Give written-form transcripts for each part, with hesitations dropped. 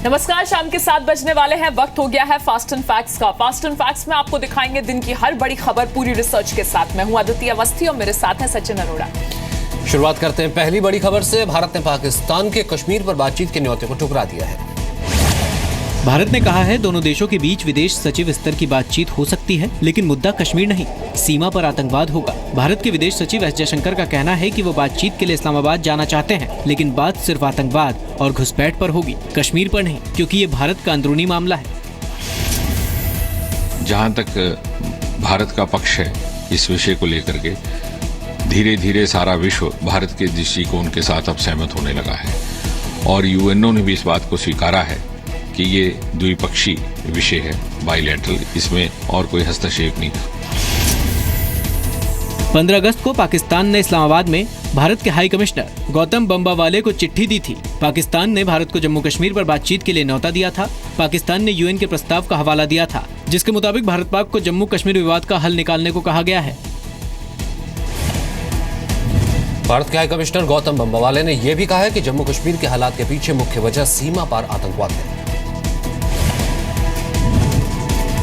नमस्कार, शाम के 7 बजने वाले हैं। वक्त हो गया है फास्ट एंड फैक्ट्स का। फास्ट एंड फैक्ट्स में आपको दिखाएंगे दिन की हर बड़ी खबर पूरी रिसर्च के साथ। मैं हूं अदिति अवस्थी और मेरे साथ है सचिन अरोड़ा। शुरुआत करते हैं पहली बड़ी खबर से। भारत ने पाकिस्तान के कश्मीर पर बातचीत के न्योते को ठुकरा दिया है। भारत ने कहा है दोनों देशों के बीच विदेश सचिव स्तर की बातचीत हो सकती है, लेकिन मुद्दा कश्मीर नहीं, सीमा पर आतंकवाद होगा। भारत के विदेश सचिव एस जयशंकर का कहना है कि वो बातचीत के लिए इस्लामाबाद जाना चाहते हैं, लेकिन बात सिर्फ आतंकवाद और घुसपैठ पर होगी, कश्मीर पर नहीं, क्योंकि ये भारत का अंदरूनी मामला है। जहाँ तक भारत का पक्ष है इस विषय को लेकर के, धीरे धीरे सारा विश्व भारत के दृष्टिकोण के साथ अब सहमत होने लगा है और यूएनओ ने भी इस बात को स्वीकारा है कि ये द्विपक्षीय विषय है, बाइलैटरल, इसमें और कोई हस्तक्षेप नहीं था। 15 अगस्त को पाकिस्तान ने इस्लामाबाद में भारत के हाई कमिश्नर गौतम बम्बावाले को चिट्ठी दी थी। पाकिस्तान ने भारत को जम्मू कश्मीर पर बातचीत के लिए न्योता दिया था। पाकिस्तान ने यूएन के प्रस्ताव का हवाला दिया था, जिसके मुताबिक भारत पाक को जम्मू कश्मीर विवाद का हल निकालने को कहा गया है। भारत के हाई कमिश्नर गौतम बम्बावाले ने यह भी कहा है कि जम्मू कश्मीर के हालात के पीछे मुख्य वजह सीमा पार आतंकवाद है।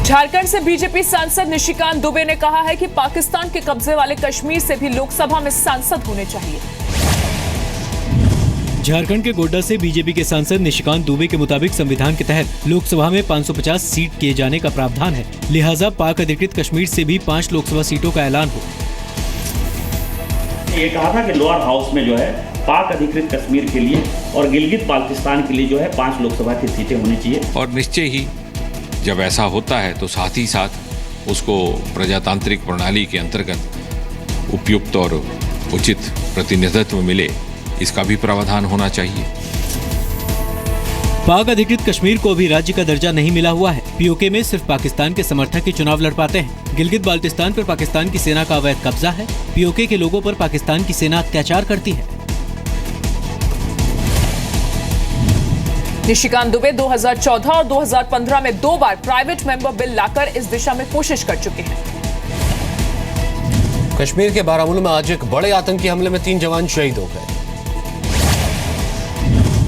झारखंड से बीजेपी सांसद निशिकांत दुबे ने कहा है कि पाकिस्तान के कब्जे वाले कश्मीर से भी लोकसभा में सांसद होने चाहिए। झारखंड के गोड्डा से बीजेपी के सांसद निशिकांत दुबे के मुताबिक संविधान के तहत लोकसभा में 550 सीट किए जाने का प्रावधान है, लिहाजा पाक अधिकृत कश्मीर से भी 5 लोकसभा सीटों का ऐलान हो। ये कहा था कि लोअर हाउस में जो है पाक अधिकृत कश्मीर के लिए और गिलगित बाल्टिस्तान के लिए जो है 5 लोकसभा की सीटें होनी चाहिए। और निश्चय ही जब ऐसा होता है तो साथ ही साथ उसको प्रजातांत्रिक प्रणाली के अंतर्गत उपयुक्त और उचित प्रतिनिधित्व मिले, इसका भी प्रावधान होना चाहिए। पाक अधिकृत कश्मीर को भी राज्य का दर्जा नहीं मिला हुआ है। पीओके में सिर्फ पाकिस्तान के समर्थक ही चुनाव लड़ पाते हैं। गिलगित बाल्टिस्तान पर पाकिस्तान की सेना का अवैध कब्जा है। पीओके के लोगों पर पाकिस्तान की सेना अत्याचार करती है। निशिकांत दुबे 2014 और 2015 में 2 बार प्राइवेट मेंबर बिल लाकर इस दिशा में कोशिश कर चुके हैं। कश्मीर के बारामूला में आज एक बड़े आतंकी हमले में 3 जवान शहीद हो गए।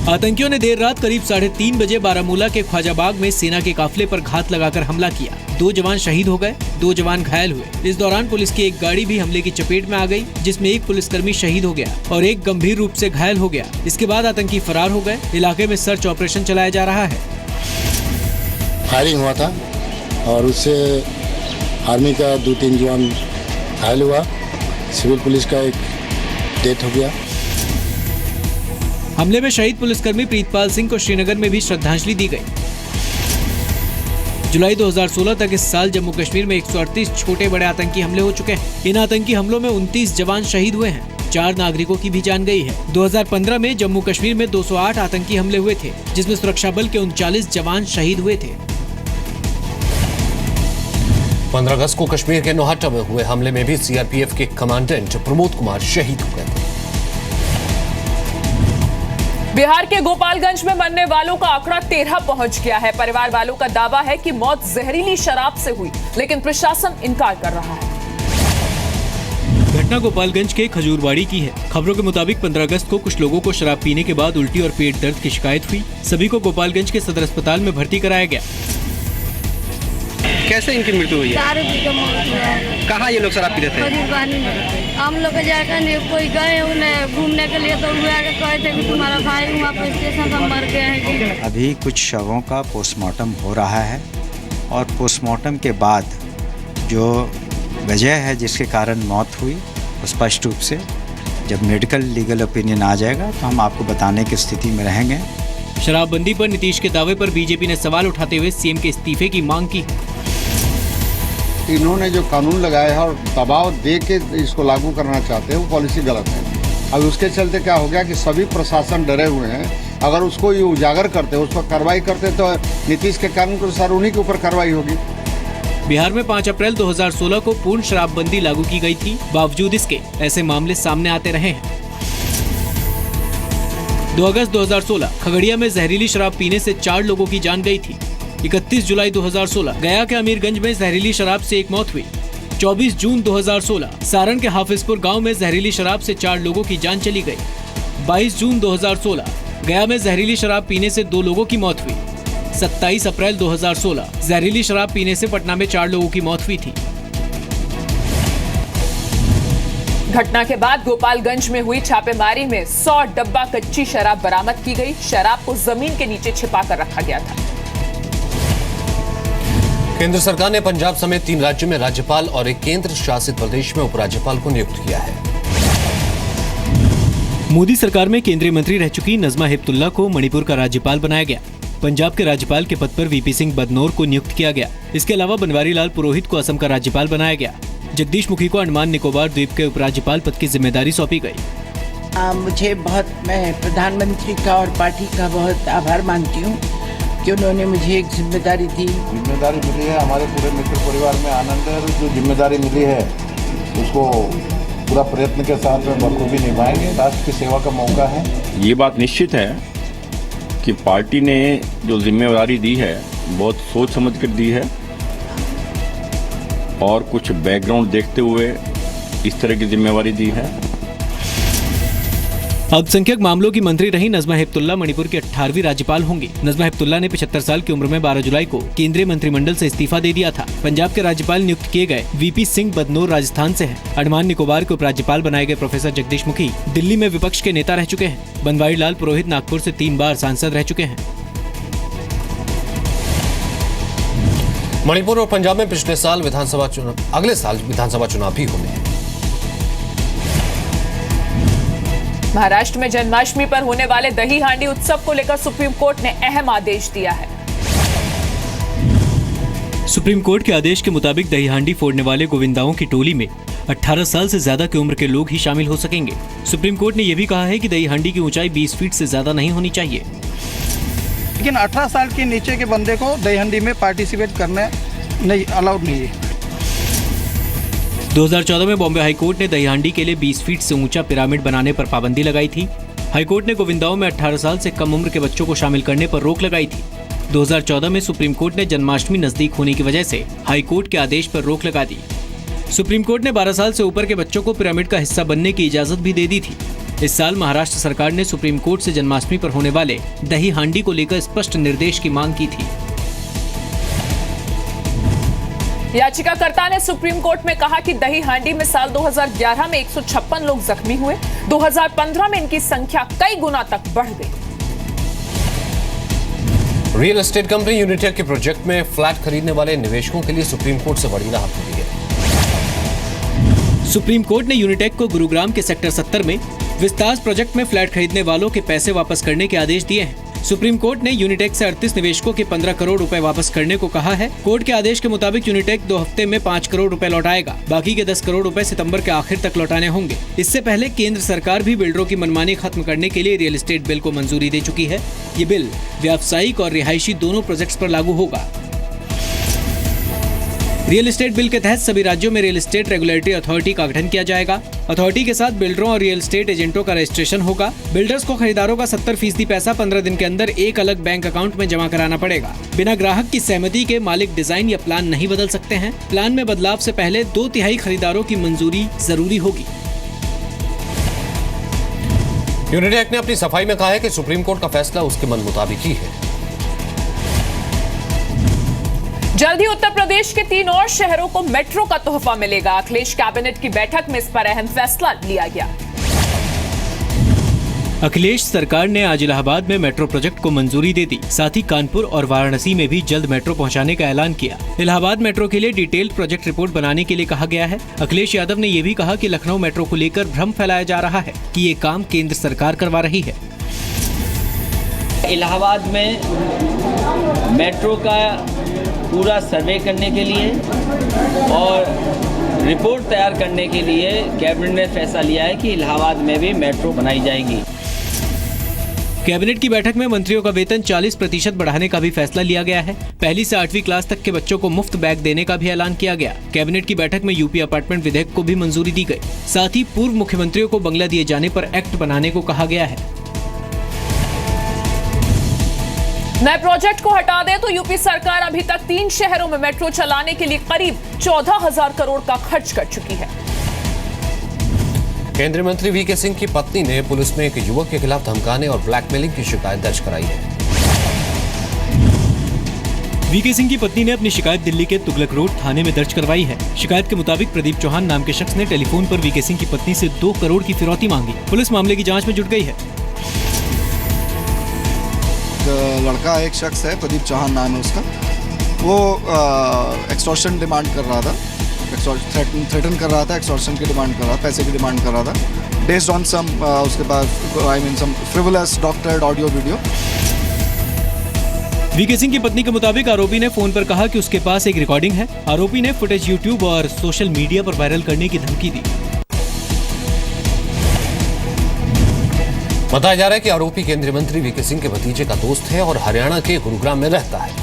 आतंकियों ने देर रात करीब 3:30 बजे बारामूला के ख्वाजाबाग में सेना के काफिले पर घात लगाकर हमला किया। 2 जवान शहीद हो गए, 2 जवान घायल हुए। इस दौरान पुलिस की एक गाड़ी भी हमले की चपेट में आ गई, जिसमें एक पुलिसकर्मी शहीद हो गया और एक गंभीर रूप से घायल हो गया। इसके बाद आतंकी फरार हो गए। इलाके में सर्च ऑपरेशन चलाया जा रहा है। फायरिंग हुआ था और उससे आर्मी का 2-3 जवान घायल हुआ, सिविल पुलिस का एक डेथ हो गया। हमले में शहीद पुलिसकर्मी प्रीतपाल सिंह को श्रीनगर में भी श्रद्धांजलि दी गई। जुलाई 2016 तक इस साल जम्मू कश्मीर में 138 छोटे बड़े आतंकी हमले हो चुके हैं। इन आतंकी हमलों में 29 जवान शहीद हुए हैं। 4 नागरिकों की भी जान गई है। 2015 में जम्मू कश्मीर में 208 आतंकी हमले हुए थे, जिसमें सुरक्षा बल के 39 जवान शहीद हुए थे। 15 अगस्त को कश्मीर के नौहट्टा में हुए हमले में भी सीआरपीएफ के कमांडेंट प्रमोद कुमार शहीद हो गए थे। बिहार के गोपालगंज में मरने वालों का आंकड़ा 13 पहुंच गया है। परिवार वालों का दावा है कि मौत जहरीली शराब से हुई, लेकिन प्रशासन इनकार कर रहा है। घटना गोपालगंज के खजूरवाड़ी की है। खबरों के मुताबिक 15 अगस्त को कुछ लोगों को शराब पीने के बाद उल्टी और पेट दर्द की शिकायत हुई। सभी को गोपालगंज के सदर अस्पताल में भर्ती कराया गया। कैसे इनकी मृत्यु हुई है? दारू पी के मौत हुआ है। कहाँ ये लोग शराब पीते थे? खजूरवाड़ी में। हम लोग जाकर कोई गए उन्हें घूमने के लिए, तो वो आके कहे थे कि तुम्हारा भाई वहाँ पर स्टेशन पर मर गया है। अभी कुछ शवों का पोस्टमार्टम हो रहा है और पोस्टमार्टम के बाद जो वजह है जिसके कारण मौत हुई, स्पष्ट रूप से जब मेडिकल लीगल ओपिनियन आ जाएगा तो हम आपको बताने की स्थिति में रहेंगे। शराबबंदी पर नीतीश के दावे पर बीजेपी ने सवाल उठाते हुए सीएम के इस्तीफे की मांग की है। इन्होंने जो कानून लगाया है और दबाव दे के इसको लागू करना चाहते हैं, वो पॉलिसी गलत है। अब उसके चलते क्या हो गया कि सभी प्रशासन डरे हुए हैं। अगर उसको ये उजागर करते, उस पर कार्रवाई करते, तो नीतीश के कानून के अनुसार उन्हीं के ऊपर कार्रवाई होगी। बिहार में 5 अप्रैल 2016 को पूर्ण शराबबंदी लागू की गई थी। बावजूद इसके ऐसे मामले सामने आते रहे हैं। 2 अगस्त 2016 खगड़िया में जहरीली शराब पीने से 4 लोगों की जान गई थी। 31 जुलाई 2016 गया के अमीरगंज में जहरीली शराब से 1 मौत हुई। 24 जून 2016 सारण के हाफिजपुर गांव में जहरीली शराब से 4 लोगों की जान चली गई। 22 जून 2016 गया में जहरीली शराब पीने से 2 लोगों की मौत हुई। 27 अप्रैल 2016 जहरीली शराब पीने से पटना में 4 लोगों की मौत हुई थी। घटना के बाद गोपालगंज में हुई छापेमारी में 100 डब्बा कच्ची शराब बरामद की गई। शराब को जमीन के नीचे छिपा कर रखा गया था। केंद्र सरकार ने पंजाब समेत 3 राज्यों में राज्यपाल और एक केंद्र शासित प्रदेश में उपराज्यपाल को नियुक्त किया है। मोदी सरकार में केंद्रीय मंत्री रह चुकी नजमा हेपतुल्ला को मणिपुर का राज्यपाल बनाया गया। पंजाब के राज्यपाल के पद पर वीपी सिंह बदनौर को नियुक्त किया गया। इसके अलावा बनवारी लाल पुरोहित को असम का राज्यपाल बनाया गया। जगदीश मुखी को अंडमान निकोबार द्वीप के उपराज्यपाल पद की जिम्मेदारी सौंपी गई। मैं प्रधानमंत्री का और पार्टी का बहुत आभार मानती हूँ कि उन्होंने मुझे एक जिम्मेदारी दी। जिम्मेदारी मिली है, हमारे पूरे मित्र परिवार में आनंद है। जो जिम्मेदारी मिली है उसको पूरा प्रयत्न के साथ में बखूबी निभाएंगे। राष्ट्र की सेवा का मौका है। ये बात निश्चित है कि पार्टी ने जो जिम्मेदारी दी है बहुत सोच समझ कर दी है और कुछ बैकग्राउंड देखते हुए इस तरह की जिम्मेदारी दी है। अल्पसंख्यक मामलों की मंत्री रही नजमा हेपतुल्ला मणिपुर की 18वीं राज्यपाल होंगी। नजमा हेपतुल्ला ने 75 साल की उम्र में 12 जुलाई को केंद्रीय मंत्रिमंडल से इस्तीफा दे दिया था। पंजाब के राज्यपाल नियुक्त किए गए वीपी सिंह बदनौर राजस्थान से हैं। अंडमान निकोबार के उपराज्यपाल बनाए गए प्रोफेसर जगदीश मुखी दिल्ली में विपक्ष के नेता रह चुके हैं। बनवारी लाल पुरोहित नागपुर से 3 बार सांसद रह चुके हैं। मणिपुर और पंजाब में पिछले साल अगले साल विधानसभा चुनाव भी होने हैं। महाराष्ट्र में जन्माष्टमी पर होने वाले दही हांडी उत्सव को लेकर सुप्रीम कोर्ट ने अहम आदेश दिया है। सुप्रीम कोर्ट के आदेश के मुताबिक दही हांडी फोड़ने वाले गोविंदाओं की टोली में 18 साल से ज्यादा की उम्र के लोग ही शामिल हो सकेंगे। सुप्रीम कोर्ट ने यह भी कहा है कि दही हांडी की ऊंचाई 20 फीट से ज्यादा नहीं होनी चाहिए। लेकिन 18 साल के नीचे के बंदे को दही हांडी में पार्टिसिपेट करने नहीं अलाउड नहीं है। 2014 में बॉम्बे हाईकोर्ट ने दही हांडी के लिए 20 फीट से ऊंचा पिरामिड बनाने पर पाबंदी लगाई थी। हाईकोर्ट ने गोविंदाओं में 18 साल से कम उम्र के बच्चों को शामिल करने पर रोक लगाई थी। 2014 में सुप्रीम कोर्ट ने जन्माष्टमी नजदीक होने की वजह से हाईकोर्ट के आदेश पर रोक लगा दी। सुप्रीम कोर्ट ने 12 साल से ऊपर के बच्चों को पिरामिड का हिस्सा बनने की इजाजत भी दे दी थी। इस साल महाराष्ट्र सरकार ने सुप्रीम कोर्ट से जन्माष्टमी पर होने वाले दही हांडी को लेकर स्पष्ट निर्देश की मांग की थी। याचिकाकर्ता ने सुप्रीम कोर्ट में कहा कि दही हांडी में साल 2011 में 156 लोग जख्मी हुए। 2015 में इनकी संख्या कई गुना तक बढ़ गई। रियल एस्टेट कंपनी यूनिटेक के प्रोजेक्ट में फ्लैट खरीदने वाले निवेशकों के लिए सुप्रीम कोर्ट से बड़ी राहत मिली है। सुप्रीम कोर्ट ने यूनिटेक को गुरुग्राम के सेक्टर 70 में विस्तार प्रोजेक्ट में फ्लैट खरीदने वालों के पैसे वापस करने के आदेश दिए हैं। सुप्रीम कोर्ट ने यूनिटेक से 38 निवेशकों के 15 करोड़ रुपए वापस करने को कहा है। कोर्ट के आदेश के मुताबिक यूनिटेक 2 हफ्ते में 5 करोड़ रुपए लौटाएगा। बाकी के 10 करोड़ रुपए सितंबर के आखिर तक लौटाने होंगे। इससे पहले केंद्र सरकार भी बिल्डरों की मनमानी खत्म करने के लिए रियल एस्टेट बिल को मंजूरी दे चुकी है। ये बिल व्यावसायिक और रिहायशी दोनों प्रोजेक्ट्स पर लागू होगा। रियल एस्टेट बिल के तहत सभी राज्यों में रियल एस्टेट रेगुलेटरी अथॉरिटी का गठन किया जाएगा। अथॉरिटी के साथ बिल्डरों और रियल एस्टेट एजेंटों का रजिस्ट्रेशन होगा। बिल्डर्स को खरीदारों का 70% पैसा 15 दिन के अंदर एक अलग बैंक अकाउंट में जमा कराना पड़ेगा। बिना ग्राहक की सहमति के मालिक डिजाइन या प्लान नहीं बदल सकते हैं। प्लान में बदलाव से पहले 2/3 खरीदारों की मंजूरी जरूरी होगी। यूनिटेक ने अपनी सफाई में कहा है कि सुप्रीम कोर्ट का फैसला उसके मन मुताबिक ही है। जल्द ही उत्तर प्रदेश के 3 और शहरों को मेट्रो का तोहफा मिलेगा। अखिलेश कैबिनेट की बैठक में इस पर अहम फैसला लिया गया। अखिलेश सरकार ने आज इलाहाबाद में मेट्रो प्रोजेक्ट को मंजूरी दे दी। साथ ही कानपुर और वाराणसी में भी जल्द मेट्रो पहुंचाने का ऐलान किया। इलाहाबाद मेट्रो के लिए डिटेल्ड प्रोजेक्ट रिपोर्ट बनाने के लिए कहा गया है। अखिलेश यादव ने यह भी कहा कि लखनऊ मेट्रो को लेकर भ्रम फैलाया जा रहा है कि ये काम केंद्र सरकार करवा रही है। इलाहाबाद में मेट्रो का पूरा सर्वे करने के लिए और रिपोर्ट तैयार करने के लिए कैबिनेट ने फैसला लिया है कि इलाहाबाद में भी मेट्रो बनाई जाएगी। कैबिनेट की बैठक में मंत्रियों का वेतन 40% बढ़ाने का भी फैसला लिया गया है। 1 से 8वीं क्लास तक के बच्चों को मुफ्त बैग देने का भी ऐलान किया गया। कैबिनेट की बैठक में यूपी अपार्टमेंट विधेयक को भी मंजूरी दी गई। साथ ही पूर्व मुख्यमंत्रियों को बंगला दिए जाने पर एक्ट बनाने को कहा गया है। नए प्रोजेक्ट को हटा दें तो यूपी सरकार अभी तक 3 शहरों में मेट्रो चलाने के लिए करीब 14,000 करोड़ का खर्च कर चुकी है। केंद्रीय मंत्री वीके सिंह की पत्नी ने पुलिस में एक युवक के खिलाफ धमकाने और ब्लैकमेलिंग की शिकायत दर्ज कराई है। वीके सिंह की पत्नी ने अपनी शिकायत दिल्ली के तुगलक रोड थाने में दर्ज करवाई है। शिकायत के मुताबिक प्रदीप चौहान नाम के शख्स ने टेलीफोन पर वीके सिंह की पत्नी से 2 करोड़ की फिरौती मांगी। पुलिस मामले की जांच में जुट गई है। लड़का एक शख्स है, प्रदीप चौहान नाम है उसका, वो एक्सटॉर्शन डिमांड कर रहा था, थ्रेटन कर रहा था, एक्सटॉर्शन की डिमांड कर रहा था, पैसे की डिमांड कर रहा था, बेस्ड ऑन सम उसके बाद some frivolous doctored audio video. VK Singh की पत्नी के मुताबिक आरोपी ने फोन पर कहा कि उसके पास एक रिकॉर्डिंग है। आरोपी ने फुटेज यूट्यूब और सोशल मीडिया पर वायरल करने की धमकी दी। बताया जा रहा है कि आरोपी केंद्रीय मंत्री वीके सिंह के भतीजे का दोस्त है और हरियाणा के गुरुग्राम में रहता है।